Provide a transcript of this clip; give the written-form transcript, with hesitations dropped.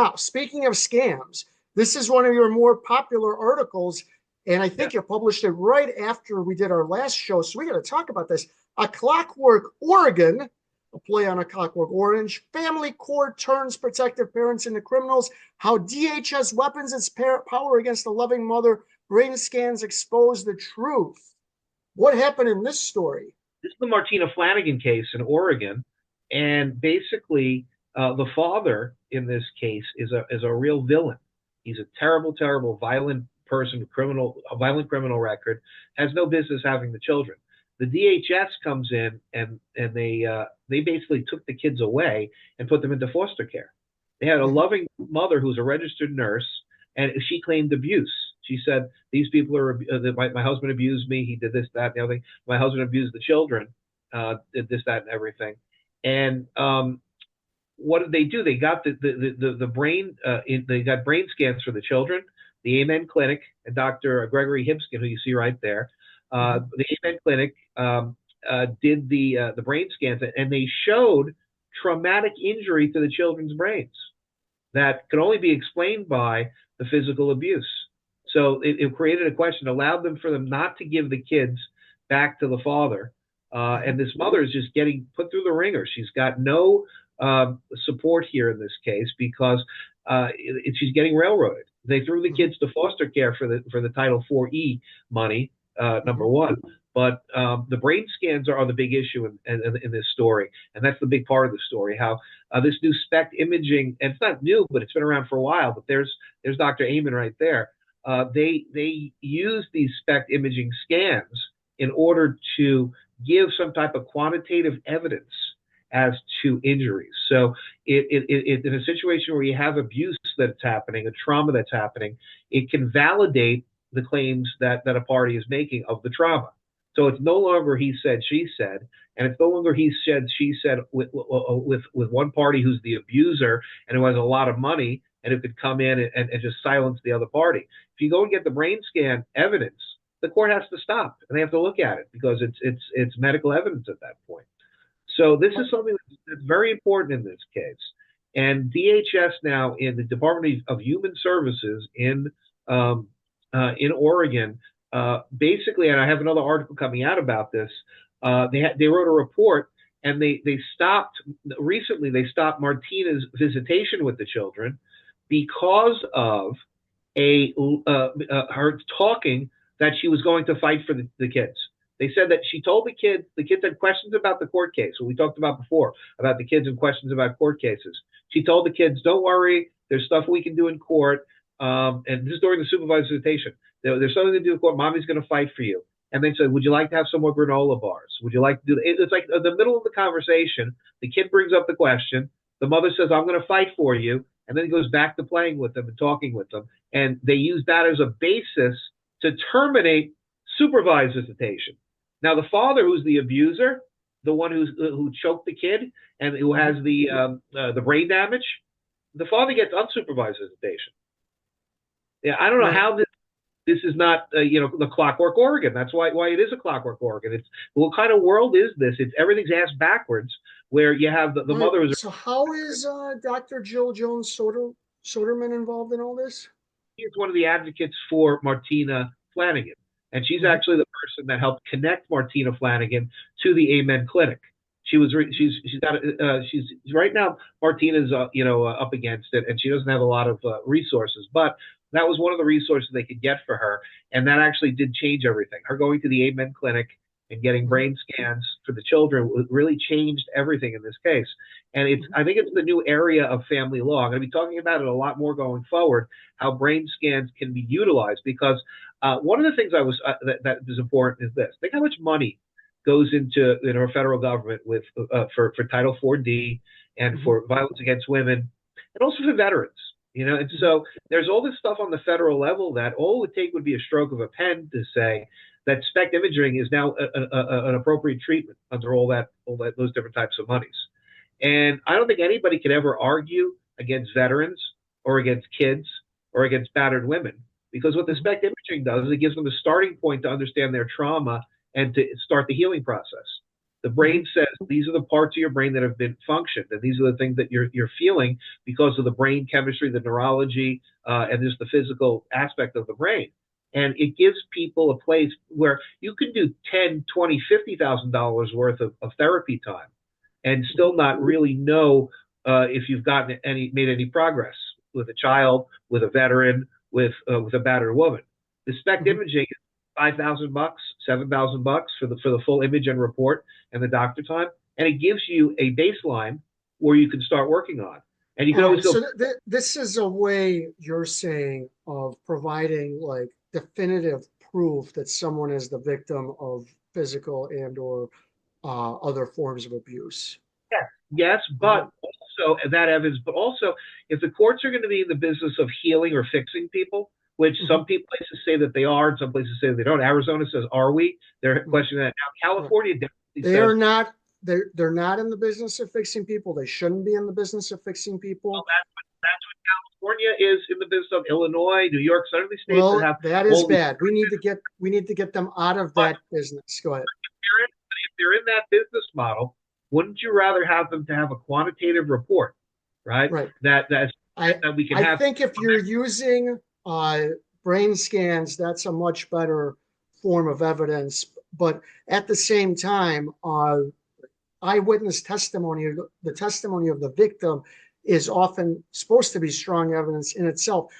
Now, speaking of scams, this is one of your more popular articles, and I Yeah. think you published it right after we did our last show. So we got to talk about this. A Clockwork Oregon, a play on A Clockwork Orange, family court turns protective parents into criminals, how DHS weapons its power against a loving mother, brain scans expose the truth. What happened in this story? This is the Martina Flanagan case in Oregon, and basically, the father in this case is a real villain. He's a terrible, terrible, violent person, a violent criminal record, has no business having the children. The DHS comes in and they basically took the kids away and put them into foster care. They had a loving mother who's a registered nurse, and she claimed abuse. She said, these people are, my husband abused me. He did this, that, and the other thing. My husband abused the children, did this, that, and everything. And what did they do? They got the brain, they got brain scans for the children. The Amen Clinic and Dr. Gregory Hibskin, who you see right there, the Amen Clinic did the brain scans, and they showed traumatic injury to the children's brains that could only be explained by the physical abuse. So it created a question, allowed them for them not to give the kids back to the father. And this mother is just getting put through the ringer. She's got no support here in this case because she's getting railroaded. They threw the kids to foster care for the Title IV-E money, number one. But the brain scans are the big issue in this story, and that's the big part of the story. How this new SPECT imaging, and it's not new, but it's been around for a while. But there's Dr. Amen right there. They use these SPECT imaging scans in order to give some type of quantitative evidence as to injuries. So in a situation where you have abuse that's happening, a trauma that's happening, it can validate the claims that a party is making of the trauma. So it's no longer he said, she said, and it's no longer he said, she said with one party who's the abuser and who has a lot of money and who could come in and just silence the other party. If you go and get the brain scan evidence, the court has to stop and they have to look at it because it's medical evidence at that point. So this is something that's very important in this case. And DHS now in the Department of Human Services in Oregon, basically, and I have another article coming out about this. They wrote a report and they stopped Martina's visitation with the children because of her talking that she was going to fight for the kids. They said that she told the kids had questions about the court case, what we talked about before, about the kids and questions about court cases. She told the kids, don't worry, there's stuff we can do in court. And this is during the supervised visitation. There's something to do in court. Mommy's going to fight for you. And they said, would you like to have some more granola bars? Would you like to do that? It's like in the middle of the conversation, the kid brings up the question. The mother says, I'm going to fight for you. And then he goes back to playing with them and talking with them. And they use that as a basis to terminate supervised visitation. Now, the father, who's the abuser, the one who choked the kid and who has the brain damage, the father gets unsupervised visitation. Yeah, I don't know how this is not the Clockwork Oregon. That's why it is a Clockwork Oregon. It's what kind of world is this? It's everything's ass backwards, where you have the mother is. So how is Dr. Jill Jones Soderman involved in all this? She's one of the advocates for Martina Flanagan, and she's actually the person that helped connect Martina Flanagan to the Amen Clinic. She's right now Martina's up against it, and she doesn't have a lot of resources, but that was one of the resources they could get for her, and that actually did change everything. Her going to the Amen Clinic and getting brain scans for the children really changed everything in this case. And I think it's the new area of family law. I'm going to be talking about it a lot more going forward, how brain scans can be utilized, because one of the things that is important is this. Think how much money goes into our federal government for Title IV-D and for violence against women, and also for veterans. And so there's all this stuff on the federal level that all it would take would be a stroke of a pen to say that SPECT imaging is now an appropriate treatment under those different types of monies. And I don't think anybody could ever argue against veterans or against kids or against battered women, because what the SPECT imaging does is it gives them a starting point to understand their trauma and to start the healing process. The brain says these are the parts of your brain that have been functioned, and these are the things that you're feeling because of the brain chemistry, the neurology, and just the physical aspect of the brain. And it gives people a place where you can do 10, 20, $50,000 worth of therapy time and still not really know if you've made any progress with a child, with a veteran, with a battered woman. The SPECT imaging is $5,000, $7,000 for the full image and report and the doctor time, and it gives you a baseline where you can start working on. And you can always go. So this is a way you're saying of providing like definitive proof that someone is the victim of physical and or other forms of abuse. Yes, but also that evidence, but also if the courts are going to be in the business of healing or fixing people, which some places say that they are, and some places say they don't. Arizona says, "Are we?" They're questioning that now. California definitely they says, are not. They're not in the business of fixing people. They shouldn't be in the business of fixing people. well, that's what California is in the business of. Illinois, New York, some of these states Well, that have that is all these. bad. We need to get them out of that business. Go ahead. If they're in that business model, wouldn't you rather have them to have a quantitative report, right? Right. That we can have. I think if you're using brain scans, that's a much better form of evidence. But at the same time, eyewitness testimony, the testimony of the victim, is often supposed to be strong evidence in itself.